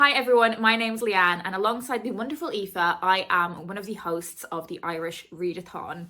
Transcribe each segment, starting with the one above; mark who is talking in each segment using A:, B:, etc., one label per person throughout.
A: Hi everyone, my name's Leanne, and alongside the wonderful Aoife, I am one of the hosts of the Irish Readathon.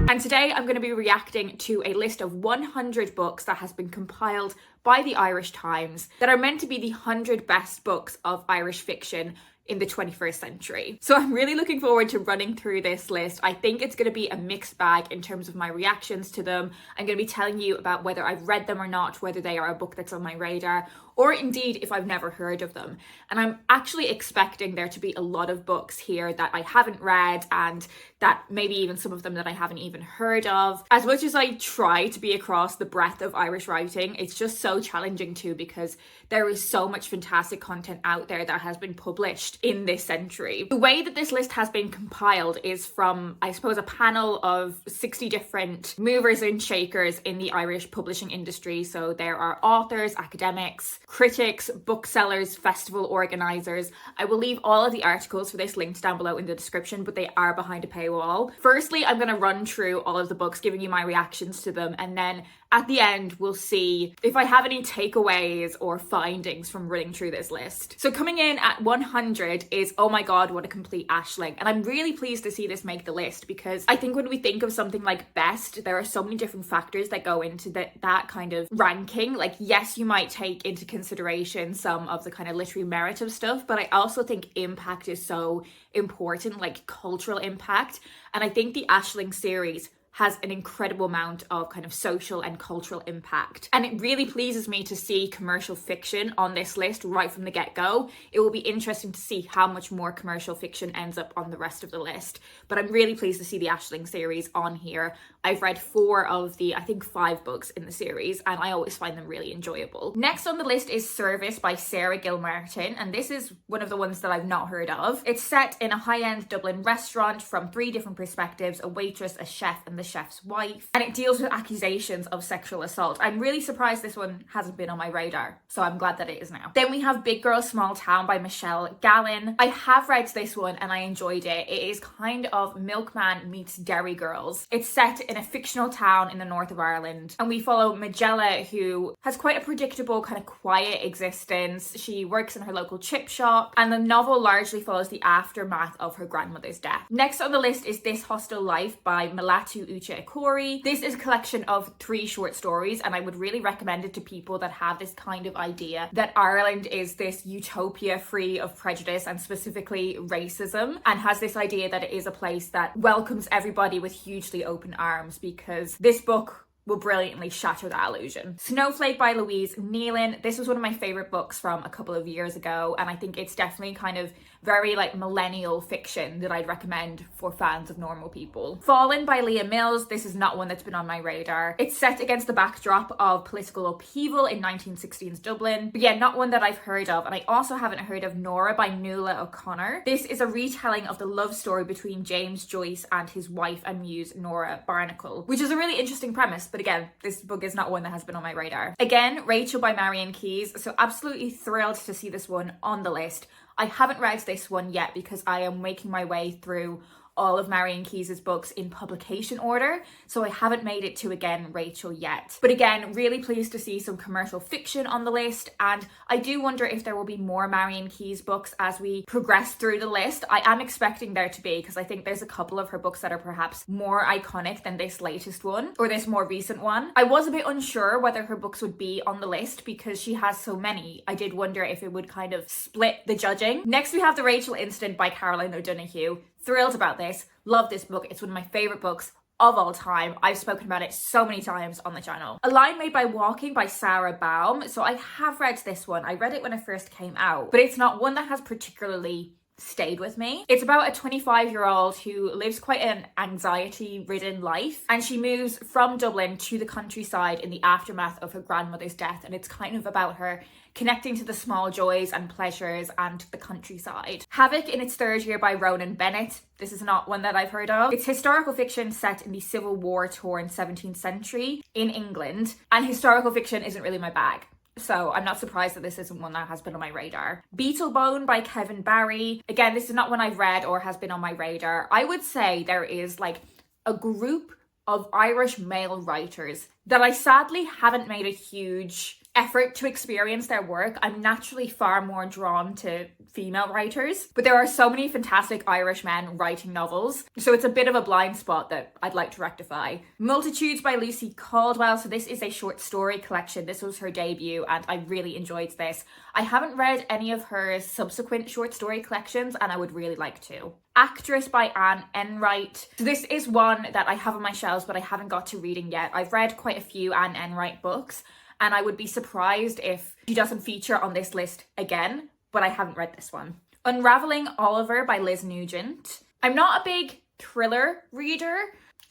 A: And today I'm going to be reacting to a list of 100 books that has been compiled by the Irish Times that are meant to be the 100 best books of Irish fiction in the 21st century. So I'm really looking forward to running through this list. I think it's going to be a mixed bag in terms of my reactions to them. I'm going to be telling you about whether I've read them or not, whether they are a book that's on my radar, or indeed if I've never heard of them. And I'm actually expecting there to be a lot of books here that I haven't read, and that maybe even some of them that I haven't even heard of. As much as I try to be across the breadth of Irish writing, it's just so challenging too, because there is so much fantastic content out there that has been published in this century. The way that this list has been compiled is from, I suppose, a panel of 60 different movers and shakers in the Irish publishing industry. So there are authors, academics, critics, booksellers, festival organisers. I will leave all of the articles for this linked down below in the description, but they are behind a paywall. Firstly, I'm going to run through all of the books, giving you my reactions to them, and then at the end, we'll see if I have any takeaways or findings from running through this list. So coming in at 100 is Oh My God, What a Complete Aisling. And I'm really pleased to see this make the list, because I think when we think of something like best, there are so many different factors that go into that kind of ranking. Like, yes, you might take into consideration some of the kind of literary merit of stuff, but I also think impact is so important, like cultural impact. And I think the Aisling series has an incredible amount of kind of social and cultural impact. And it really pleases me to see commercial fiction on this list right from the get-go. It will be interesting to see how much more commercial fiction ends up on the rest of the list. But I'm really pleased to see the Aisling series on here. I've read 4 of the, I think 5 books in the series, and I always find them really enjoyable. Next on the list is Service by Sarah Gilmartin, and this is one of the ones that I've not heard of. It's set in a high-end Dublin restaurant from 3 different perspectives: a waitress, a chef, and the chef's wife, and it deals with accusations of sexual assault. I'm really surprised this one hasn't been on my radar, so I'm glad that it is now. Then we have Big Girl Small Town by Michelle Gallin. I have read this one and I enjoyed it. It is kind of Milkman meets Derry Girls. It's set in a fictional town in the north of Ireland, and we follow Magella, who has quite a predictable kind of quiet existence. She works in her local chip shop, and the novel largely follows the aftermath of her grandmother's death. Next on the list is This Hostile Life by Malatu Uche Akori. This is a collection of 3 short stories, and I would really recommend it to people that have this kind of idea that Ireland is this utopia free of prejudice and specifically racism, and has this idea that it is a place that welcomes everybody with hugely open arms, because this book will brilliantly shatter that illusion. Snowflake by Louise Nealon. This was one of my favorite books from a couple of years ago, and I think it's definitely kind of very like millennial fiction that I'd recommend for fans of normal people. Fallen by Leah Mills. This is not one that's been on my radar. It's set against the backdrop of political upheaval in 1916's Dublin, but yeah, not one that I've heard of. And I also haven't heard of Nora by Nuala O'Connor. This is a retelling of the love story between James Joyce and his wife and muse Nora Barnacle, which is a really interesting premise, but again, this book is not one that has been on my radar. Again, Rachel by Marion Keyes. So absolutely thrilled to see this one on the list. I haven't read this one yet because I am making my way through all of Marion Keyes' books in publication order, so I haven't made it to, again, Rachel yet. But again, really pleased to see some commercial fiction on the list, and I do wonder if there will be more Marion Keyes books as we progress through the list. I am expecting there to be, because I think there's a couple of her books that are perhaps more iconic than this latest one, or this more recent one. I was a bit unsure whether her books would be on the list because she has so many. I did wonder if it would kind of split the judging. Next we have The Rachel Incident by Caroline O'Donoghue. Thrilled about this. Love this book. It's one of my favorite books of all time. I've spoken about it so many times on the channel. A Line Made by Walking by Sarah Baum. So I have read this one. I read it when it first came out, but it's not one that has particularly stayed with me. It's about a 25-year-old who lives quite an anxiety-ridden life, and she moves from Dublin to the countryside in the aftermath of her grandmother's death, and it's kind of about her connecting to the small joys and pleasures and the countryside. Havoc in its Third Year by Ronan Bennett. This is not one that I've heard of. It's historical fiction set in the Civil War-torn 17th century in England, and historical fiction isn't really my bag. So I'm not surprised that this isn't one that has been on my radar. Beetlebone by Kevin Barry. Again, this is not one I've read or has been on my radar. I would say there is like a group of Irish male writers that I sadly haven't made a huge effort to experience their work. I'm naturally far more drawn to female writers, but there are so many fantastic Irish men writing novels, so it's a bit of a blind spot that I'd like to rectify. Multitudes by Lucy Caldwell. So this is a short story collection. This was her debut and I really enjoyed this. I haven't read any of her subsequent short story collections and I would really like to. Actress by Anne Enright. So this is one that I have on my shelves but I haven't got to reading yet. I've read quite a few Anne Enright books and I would be surprised if she doesn't feature on this list again, but I haven't read this one. Unraveling Oliver by Liz Nugent. I'm not a big thriller reader,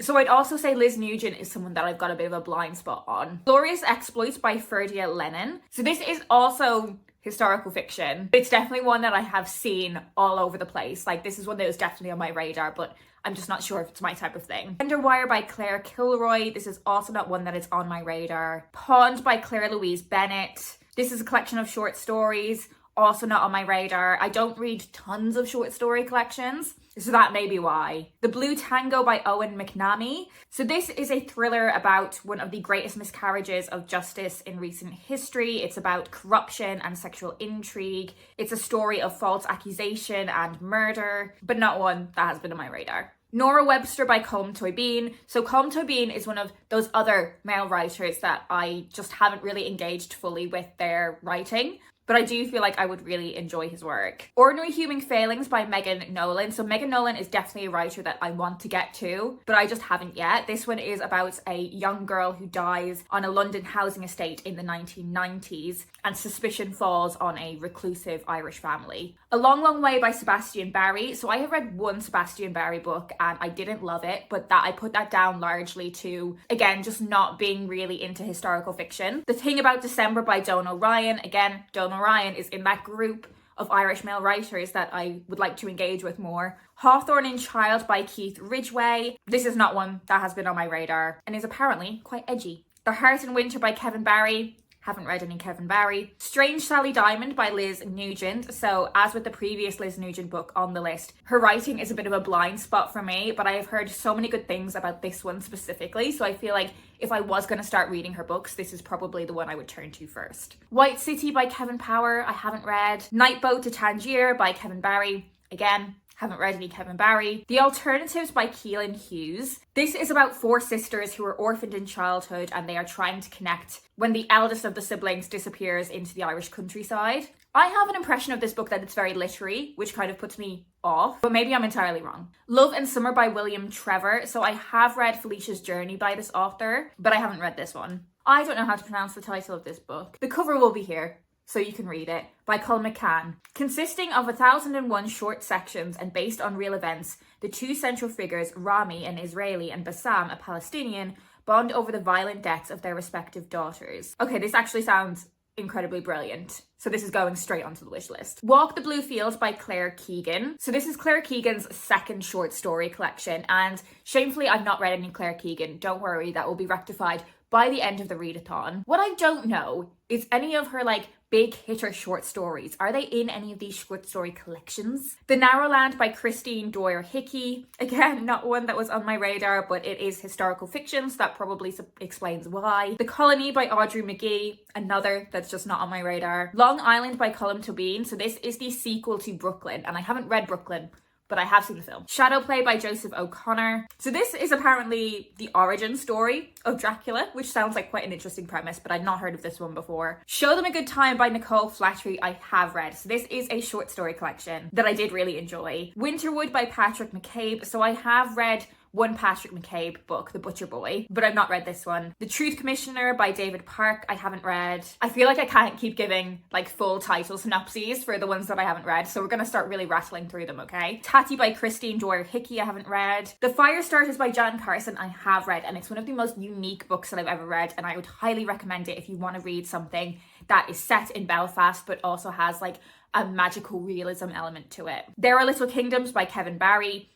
A: so I'd also say Liz Nugent is someone that I've got a bit of a blind spot on. Glorious Exploits by Ferdia Lennon. So this is also historical fiction. It's definitely one that I have seen all over the place. Like, this is one that was definitely on my radar, but I'm just not sure if it's my type of thing. Underwire by Claire Kilroy. This is also not one that is on my radar. Pawned by Claire Louise Bennett. This is a collection of short stories, also not on my radar. I don't read tons of short story collections, so that may be why. The Blue Tango by Owen McNamee. So this is a thriller about one of the greatest miscarriages of justice in recent history. It's about corruption and sexual intrigue. It's a story of false accusation and murder, but not one that has been on my radar. Nora Webster by Colm Tóibín. So Colm Tóibín is one of those other male writers that I just haven't really engaged fully with their writing, but I do feel like I would really enjoy his work. Ordinary Human Failings by Megan Nolan. So Megan Nolan is definitely a writer that I want to get to, but I just haven't yet. This one is about a young girl who dies on a London housing estate in the 1990s, and suspicion falls on a reclusive Irish family. A Long, Long Way by Sebastian Barry. So I have read one Sebastian Barry book and I didn't love it, but that I put that down largely to, again, just not being really into historical fiction. The Thing About December by Donal Ryan. Again, Donal Ryan is in that group of Irish male writers that I would like to engage with more. Hawthorne in Child by Keith Ridgway. This is not one that has been on my radar and is apparently quite edgy. The Heart in Winter by Kevin Barry. Haven't read any Kevin Barry. Strange Sally Diamond by Liz Nugent. So as with the previous Liz Nugent book on the list, her writing is a bit of a blind spot for me, but I have heard so many good things about this one specifically, so I feel like if I was going to start reading her books, this is probably the one I would turn to first. White City by Kevin Power. I haven't read. Night Boat to Tangier by Kevin Barry. Again, haven't read any Kevin Barry. The Alternatives by Keelan Hughes. This is about four sisters who are orphaned in childhood and they are trying to connect when the eldest of the siblings disappears into the Irish countryside. I have an impression of this book that it's very literary, which kind of puts me off, but maybe I'm entirely wrong. Love and Summer by William Trevor. So I have read Felicia's Journey by this author, but I haven't read this one. I don't know how to pronounce the title of this book. The cover will be here, so you can read it, by Colm McCann. Consisting of 1001 short sections and based on real events, the two central figures, Rami, an Israeli, and Bassam, a Palestinian, bond over the violent deaths of their respective daughters. Okay, this actually sounds incredibly brilliant. So this is going straight onto the wish list. Walk the Blue Fields by Claire Keegan. So this is Claire Keegan's second short story collection, and shamefully I've not read any Claire Keegan. Don't worry, that will be rectified by the end of the readathon. What I don't know is any of her big hitter short stories. Are they in any of these short story collections? The Narrow Land by Christine Dwyer Hickey. Again, not one that was on my radar, but it is historical fiction, so that probably explains why. The Colony by Audrey McGee. Another that's just not on my radar. Long Island by Colm Tóibín. So this is the sequel to Brooklyn, and I haven't read Brooklyn, but I have seen the film. Shadowplay by Joseph O'Connor. So this is apparently the origin story of Dracula, which sounds like quite an interesting premise, but I'd not heard of this one before. Show Them a Good Time by Nicole Flattery, I have read. So this is a short story collection that I did really enjoy. Winterwood by Patrick McCabe. So I have read one Patrick McCabe book, The Butcher Boy, but I've not read this one. The Truth Commissioner by David Park, I haven't read. I feel like I can't keep giving full title synopses for the ones that I haven't read, so we're gonna start really rattling through them, okay? Tatty by Christine Dwyer Hickey, I haven't read. The Firestarters by Jan Carson, I have read, and it's one of the most unique books that I've ever read, and I would highly recommend it if you want to read something that is set in Belfast, but also has a magical realism element to it. There Are Little Kingdoms by Kevin Barry.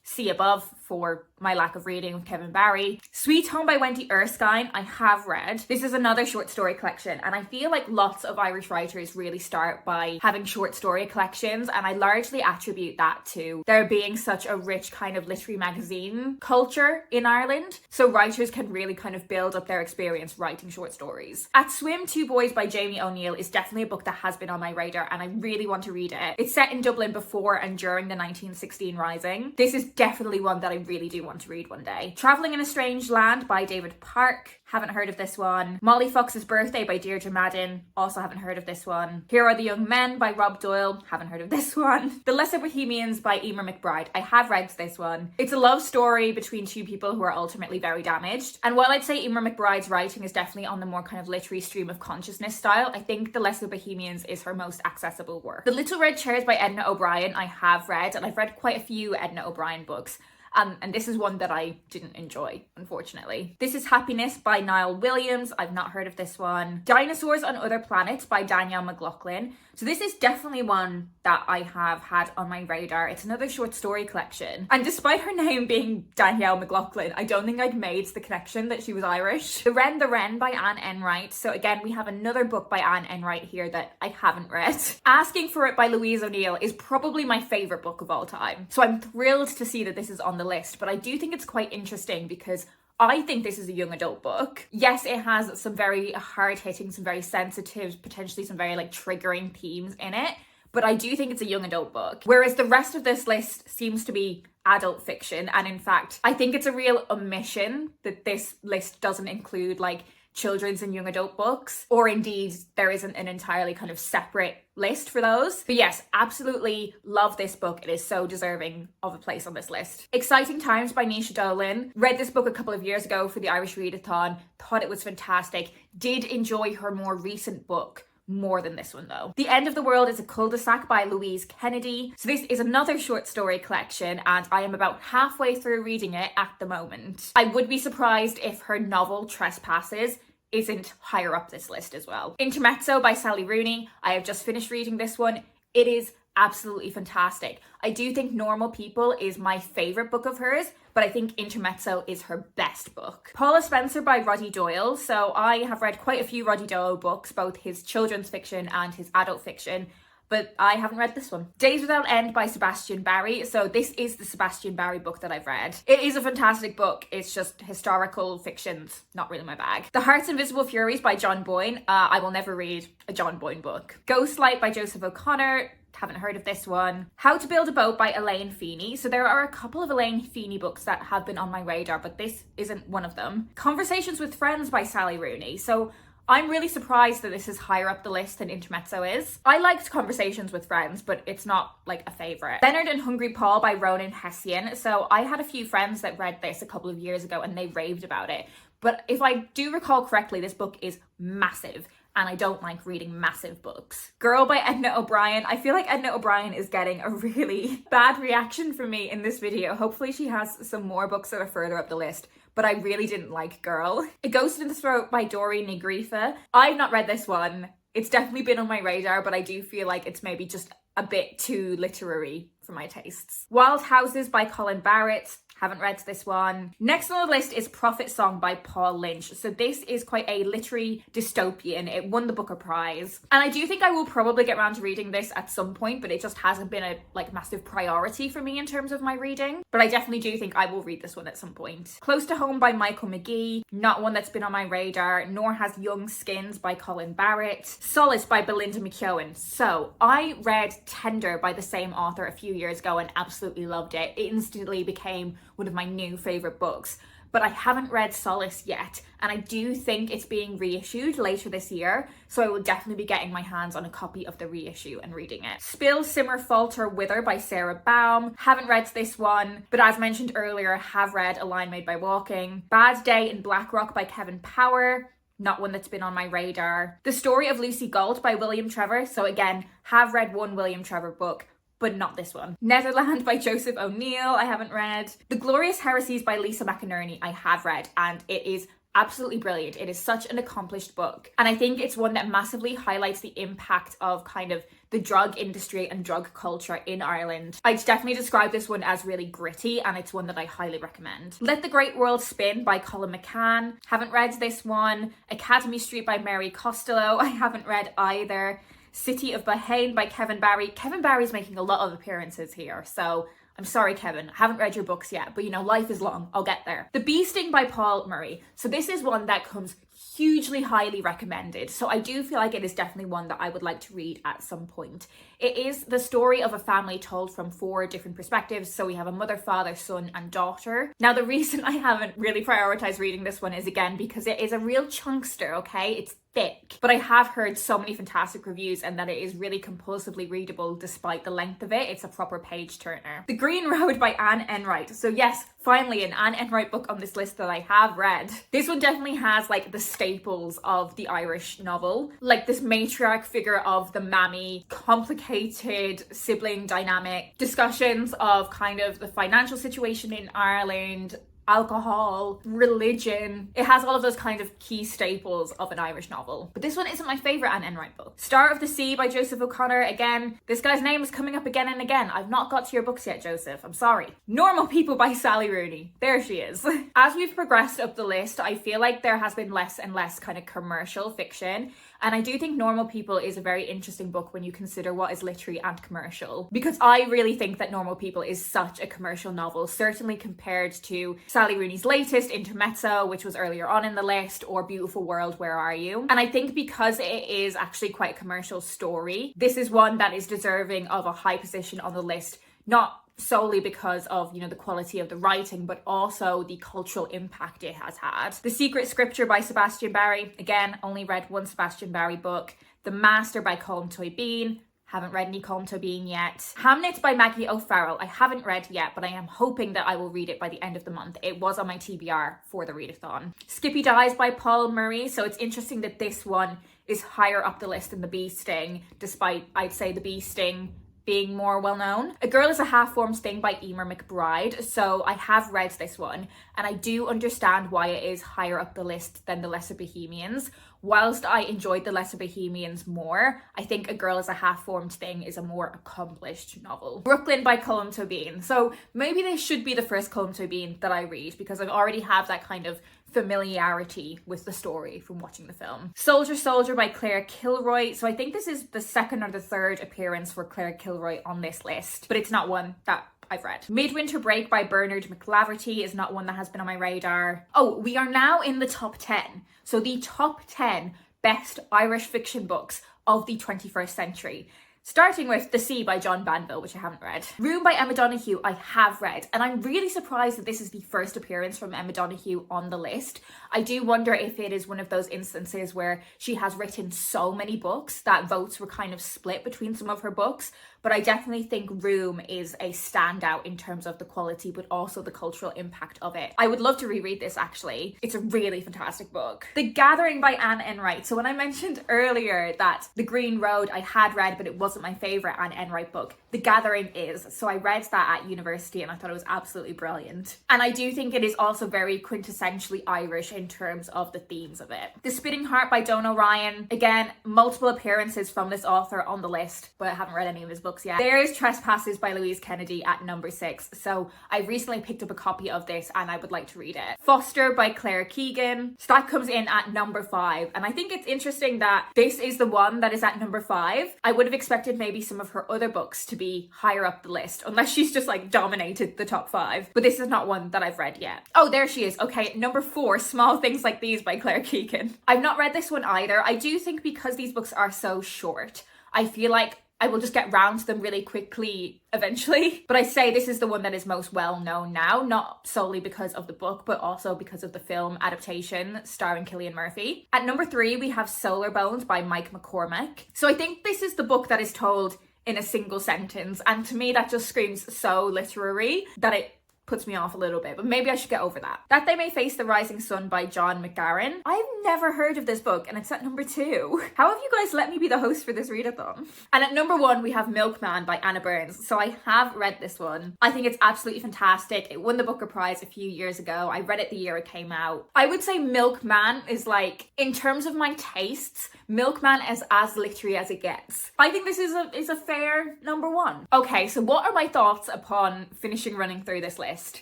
A: Sea Above, for my lack of reading with Kevin Barry. Sweet Home by Wendy Erskine, I have read. This is another short story collection, and I feel like lots of Irish writers really start by having short story collections, and I largely attribute that to there being such a rich kind of literary magazine culture in Ireland, so writers can really kind of build up their experience writing short stories. At Swim, Two Boys by Jamie O'Neill is definitely a book that has been on my radar, and I really want to read it. It's set in Dublin before and during the 1916 Rising. This is definitely one that I really do want to read one day. Travelling in a Strange Land by David Park. Haven't heard of this one. Molly Fox's Birthday by Deirdre Madden. Also haven't heard of this one. Here Are the Young Men by Rob Doyle. Haven't heard of this one. The Lesser Bohemians by Emer McBride. I have read this one. It's a love story between two people who are ultimately very damaged. And while I'd say Emer McBride's writing is definitely on the more kind of literary stream of consciousness style, I think The Lesser Bohemians is her most accessible work. The Little Red Chairs by Edna O'Brien I have read, and I've read quite a few Edna O'Brien books. And this is one that I didn't enjoy, unfortunately. This is Happiness by Niall Williams. I've not heard of this one. Dinosaurs on Other Planets by Danielle McLaughlin. So this is definitely one that I have had on my radar. It's another short story collection. And despite her name being Danielle McLaughlin, I don't think I'd made the connection that she was Irish. The Wren by Anne Enright. So again, we have another book by Anne Enright here that I haven't read. Asking for It by Louise O'Neill is probably my favourite book of all time. So I'm thrilled to see that this is on the list, but I do think it's quite interesting because I think this is a young adult book. Yes, it has some very hard-hitting, some very sensitive, potentially some very like triggering themes in it, but I do think it's a young adult book. Whereas the rest of this list seems to be adult fiction, and in fact, I think it's a real omission that this list doesn't include like children's and young adult books, or indeed there isn't an entirely kind of separate list for those. But yes, absolutely love this book. It is so deserving of a place on this list. Exciting Times by Nisha Dolan. Read this book a couple of years ago for the Irish Readathon, thought it was fantastic. Did enjoy her more recent book more than this one though. The End of the World is a Cul-de-sac by Louise Kennedy. So this is another short story collection, and I am about halfway through reading it at the moment. I would be surprised if her novel Trespasses isn't higher up this list as well. Intermezzo by Sally Rooney. I have just finished reading this one. It is absolutely fantastic. I do think Normal People is my favourite book of hers, but I think Intermezzo is her best book. Paula Spencer by Roddy Doyle. So I have read quite a few Roddy Doyle books, both his children's fiction and his adult fiction, but I haven't read this one. Days Without End by Sebastian Barry. So this is the Sebastian Barry book that I've read. It is a fantastic book. It's just historical fiction's not really my bag. The Heart's Invisible Furies by John Boyne. I will never read a John Boyne book. Ghostlight by Joseph O'Connor. Haven't heard of this one. How to Build a Boat by Elaine Feeney. So there are a couple of Elaine Feeney books that have been on my radar, but this isn't one of them. Conversations with Friends by Sally Rooney. So I'm really surprised that this is higher up the list than Intermezzo is. I liked Conversations with Friends, but it's not like a favourite. Leonard and Hungry Paul by Ronan Hessian. So I had a few friends that read this a couple of years ago and they raved about it. But if I do recall correctly, this book is massive, and I don't like reading massive books. Girl by Edna O'Brien. I feel like Edna O'Brien is getting a really bad reaction from me in this video. Hopefully she has some more books that are further up the list, but I really didn't like Girl. A Ghost in the Throat by Dori Nigrifa. I've not read this one. It's definitely been on my radar, but I do feel like it's maybe just a bit too literary for my tastes. Wild Houses by Colin Barrett. Haven't read this one. Next on the list is Prophet Song by Paul Lynch. So this is quite a literary dystopian. It won the Booker Prize. And I do think I will probably get around to reading this at some point, but it just hasn't been a like massive priority for me in terms of my reading. But I definitely do think I will read this one at some point. Close to Home by Michael McGee. Not one that's been on my radar, nor has Young Skins by Colin Barrett. Solace by Belinda McKeown. So I read Tender by the same author a few years ago and absolutely loved it. It instantly became one of my new favourite books, but I haven't read Solace yet, and I do think it's being reissued later this year, so I will definitely be getting my hands on a copy of the reissue and reading it. Spill, Simmer, Falter, Wither by Sarah Baum. Haven't read this one, but as mentioned earlier, have read A Line Made by Walking. Bad Day in Blackrock by Kevin Power. Not one that's been on my radar. The Story of Lucy Galt by William Trevor. So again, have read one William Trevor book, but not this one. Netherland by Joseph O'Neill, I haven't read. The Glorious Heresies by Lisa McInerney, I have read, and it is absolutely brilliant. It is such an accomplished book. And I think it's one that massively highlights the impact of kind of the drug industry and drug culture in Ireland. I'd definitely describe this one as really gritty, and it's one that I highly recommend. Let the Great World Spin by Colin McCann. Haven't read this one. Academy Street by Mary Costello. I haven't read either. City of Bahrain by Kevin Barry. Kevin Barry's making a lot of appearances here, so I'm sorry, Kevin, I haven't read your books yet, but you know, life is long, I'll get there. The Bee Sting by Paul Murray. So this is one that comes hugely highly recommended. So I do feel like it is definitely one that I would like to read at some point. It is the story of a family told from 4 different perspectives. So we have a mother, father, son, and daughter. Now, the reason I haven't really prioritized reading this one is, again, because it is a real chunkster, okay? It's thick, but I have heard so many fantastic reviews and that it is really compulsively readable despite the length of it. It's a proper page turner. The Green Road by Anne Enright. So yes, finally an Anne Enright book on this list that I have read. This one definitely has like the staples of the Irish novel, like this matriarch figure of the mammy, complicated sibling dynamic, discussions of kind of the financial situation in Ireland, alcohol, religion. It has all of those kind of key staples of an Irish novel. But this one isn't my favourite Anne Enright book. Star of the Sea by Joseph O'Connor. Again, this guy's name is coming up again and again. I've not got to your books yet, Joseph. I'm sorry. Normal People by Sally Rooney. There she is. As we've progressed up the list, I feel like there has been less and less kind of commercial fiction. And I do think Normal People is a very interesting book when you consider what is literary and commercial. Because I really think that Normal People is such a commercial novel, certainly compared to Sally Rooney's latest, Intermezzo, which was earlier on in the list, or Beautiful World, Where Are You? And I think because it is actually quite a commercial story, this is one that is deserving of a high position on the list, not solely because of, you know, the quality of the writing, but also the cultural impact it has had. The Secret Scripture by Sebastian Barry. Again, only read one Sebastian Barry book. The Master by Colm Toibeen. Haven't read any Colm Toibeen yet. Hamnet by Maggie O'Farrell. I haven't read yet, but I am hoping that I will read it by the end of the month. It was on my TBR for the readathon. Skippy Dies by Paul Murray. So it's interesting that this one is higher up the list than The Bee Sting, despite, I'd say, The Bee Sting being more well known. A Girl is a Half-Formed Thing by Emer McBride. So I have read this one, and I do understand why it is higher up the list than The Lesser Bohemians. Whilst I enjoyed The Lesser Bohemians more, I think A Girl is a Half-Formed Thing is a more accomplished novel. Brooklyn by Colm Toibeen. So maybe this should be the first Colm Toibeen that I read, because I already have that kind of familiarity with the story from watching the film. Soldier Soldier by Claire Kilroy. So I think this is the second or the third appearance for Claire Kilroy on this list, but it's not one that I've read. Midwinter Break by Bernard McLaverty is not one that has been on my radar. Oh, we are now in the top 10. So the top 10 best Irish fiction books of the 21st century. Starting with The Sea by John Banville, which I haven't read. Room by Emma Donoghue, I have read. And I'm really surprised that this is the first appearance from Emma Donoghue on the list. I do wonder if it is one of those instances where she has written so many books that votes were kind of split between some of her books. But I definitely think Room is a standout in terms of the quality, but also the cultural impact of it. I would love to reread this, actually. It's a really fantastic book. The Gathering by Anne Enright. So when I mentioned earlier that The Green Road I had read, but it wasn't my favourite Anne Enright book, The Gathering is. So I read that at university and I thought it was absolutely brilliant. And I do think it is also very quintessentially Irish in terms of the themes of it. The Spitting Heart by Donal Ryan. Again, multiple appearances from this author on the list, but I haven't read any of his books yet. There is Trespasses by Louise Kennedy at number 6. So I recently picked up a copy of this and I would like to read it. Foster by Claire Keegan. So that comes in at number 5. And I think it's interesting that this is the one that is at number 5. I would have expected maybe some of her other books to be higher up the list, unless she's just like dominated the top 5. But this is not one that I've read yet. Oh, there she is. Okay, number 4, Small Things Like These by Claire Keegan. I've not read this one either. I do think because these books are so short, I feel like I will just get round to them really quickly eventually. But I say this is the one that is most well known now, not solely because of the book, but also because of the film adaptation starring Cillian Murphy. At number 3, we have Solar Bones by Mike McCormack. So I think this is the book that is told in a single sentence. And to me, that just screams so literary that it puts me off a little bit, but maybe I should get over that. That They May Face the Rising Sun by John McGarren. I've never heard of this book and it's at number 2. How have you guys let me be the host for this readathon? And at number 1 we have Milkman by Anna Burns. So I have read this one. I think it's absolutely fantastic. It won the Booker Prize a few years ago. I read it the year it came out. I would say Milkman is like, in terms of my tastes, Milkman is as literary as it gets. I think this is a fair number 1. Okay, so what are my thoughts upon finishing running through this list?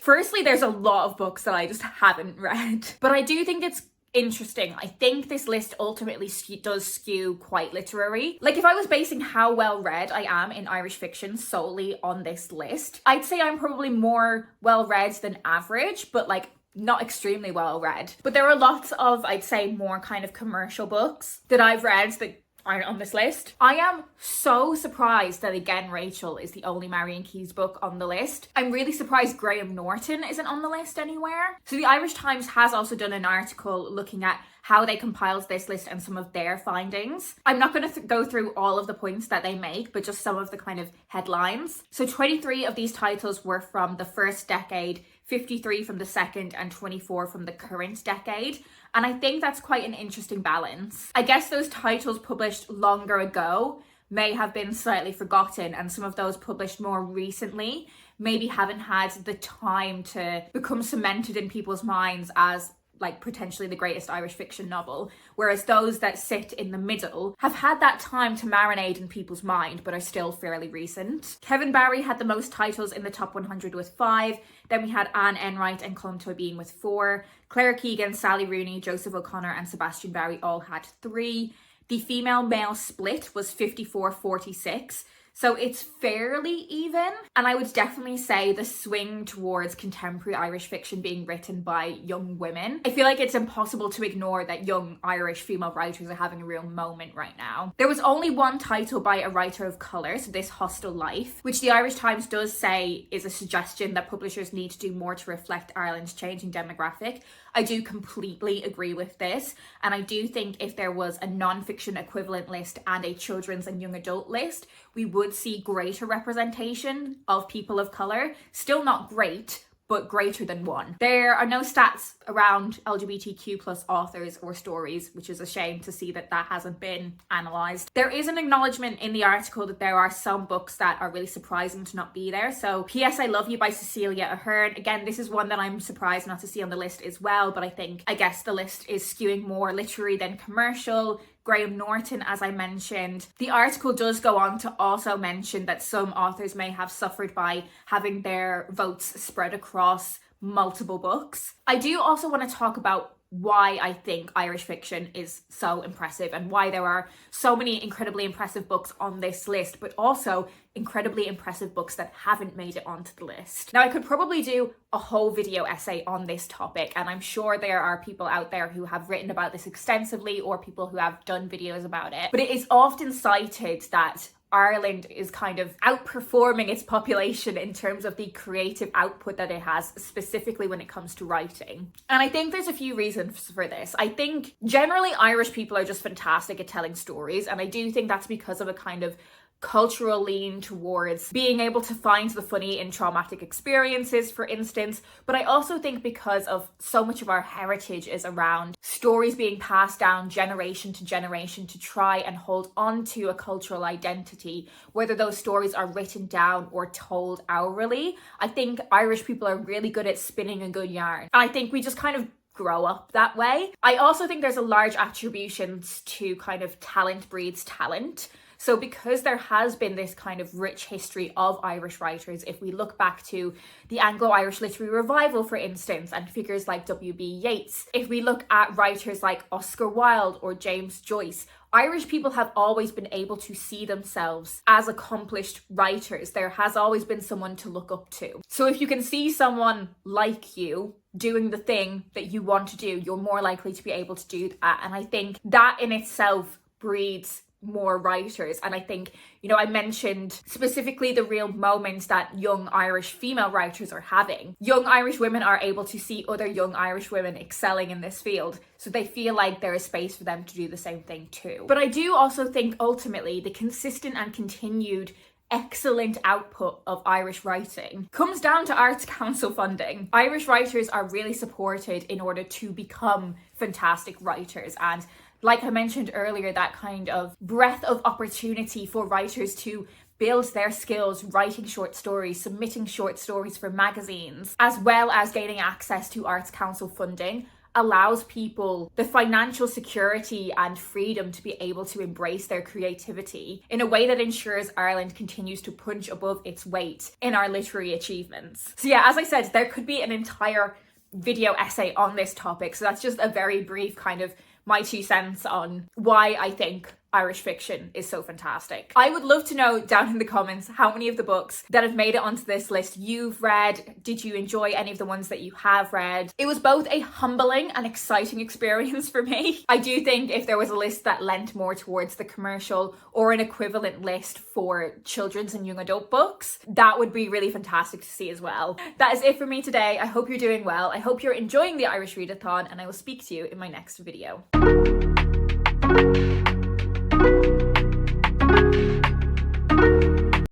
A: Firstly, there's a lot of books that I just haven't read, but I do think it's interesting. I think this list ultimately does skew quite literary. Like, if I was basing how well read I am in Irish fiction solely on this list, I'd say I'm probably more well read than average, but like not extremely well read. But there are lots of, I'd say, more kind of commercial books that I've read that aren't on this list. I am so surprised that, again, Rachel is the only Marion Keyes book on the list. I'm really surprised Graham Norton isn't on the list anywhere. So the Irish Times has also done an article looking at how they compiled this list and some of their findings. I'm not going to go through all of the points that they make, but just some of the kind of headlines. So 23 of these titles were from the first decade, 53 from the second, and 24 from the current decade. And I think that's quite an interesting balance. I guess those titles published longer ago may have been slightly forgotten, and some of those published more recently maybe haven't had the time to become cemented in people's minds as like potentially the greatest Irish fiction novel, whereas those that sit in the middle have had that time to marinate in people's mind but are still fairly recent. Kevin Barry had the most titles in the top 100 with 5. Then we had Anne Enright and Colm Tóibín with 4. Claire Keegan, Sally Rooney, Joseph O'Connor and Sebastian Barry all had 3. The female-male split was 54-46. So it's fairly even. And I would definitely say the swing towards contemporary Irish fiction being written by young women. I feel like it's impossible to ignore that young Irish female writers are having a real moment right now. There was only one title by a writer of colour, so This Hostile Life, which the Irish Times does say is a suggestion that publishers need to do more to reflect Ireland's changing demographic. I do completely agree with this, and I do think if there was a non-fiction equivalent list and a children's and young adult list, we would see greater representation of people of colour. Still not great, but greater than 1. There are no stats around LGBTQ plus authors or stories, which is a shame to see that that hasn't been analysed. There is an acknowledgement in the article that there are some books that are really surprising to not be there. So P.S. I Love You by Cecilia Ahern. Again, this is one that I'm surprised not to see on the list as well, but I guess the list is skewing more literary than commercial. Graham Norton, as I mentioned. The article does go on to also mention that some authors may have suffered by having their votes spread across multiple books. I do also want to talk about why I think Irish fiction is so impressive and why there are so many incredibly impressive books on this list, but also incredibly impressive books that haven't made it onto the list. Now, I could probably do a whole video essay on this topic, and I'm sure there are people out there who have written about this extensively or people who have done videos about it, but it is often cited that Ireland is kind of outperforming its population in terms of the creative output that it has, specifically when it comes to writing. And I think there's a few reasons for this. I think generally Irish people are just fantastic at telling stories, and I do think that's because of a kind of cultural lean towards being able to find the funny in traumatic experiences, for instance. But I also think because of so much of our heritage is around stories being passed down generation to generation to try and hold on to a cultural identity, whether those stories are written down or told orally. I think Irish people are really good at spinning a good yarn. And I think we just kind of grow up that way. I also think there's a large attribution to kind of talent breeds talent. So because there has been this kind of rich history of Irish writers, if we look back to the Anglo-Irish literary revival, for instance, and figures like W.B. Yeats, if we look at writers like Oscar Wilde or James Joyce, Irish people have always been able to see themselves as accomplished writers. There has always been someone to look up to. So if you can see someone like you doing the thing that you want to do, you're more likely to be able to do that. And I think that in itself breeds more writers. And I think, I mentioned specifically the real moments that young Irish female writers are having. Young Irish women are able to see other young Irish women excelling in this field, so they feel like there is space for them to do the same thing too. But I do also think ultimately the consistent and continued excellent output of Irish writing comes down to Arts Council funding. Irish writers are really supported in order to become fantastic writers, and like I mentioned earlier, that kind of breadth of opportunity for writers to build their skills writing short stories, submitting short stories for magazines, as well as gaining access to Arts Council funding, allows people the financial security and freedom to be able to embrace their creativity in a way that ensures Ireland continues to punch above its weight in our literary achievements. So yeah, as I said, there could be an entire video essay on this topic, so that's just a very brief kind of my 2 cents on why I think Irish fiction is so fantastic. I would love to know down in the comments how many of the books that have made it onto this list you've read. Did you enjoy any of the ones that you have read? It was both a humbling and exciting experience for me. I do think if there was a list that lent more towards the commercial or an equivalent list for children's and young adult books, that would be really fantastic to see as well. That is it for me today. I hope you're doing well. I hope you're enjoying the Irish Readathon, and I will speak to you in my next video.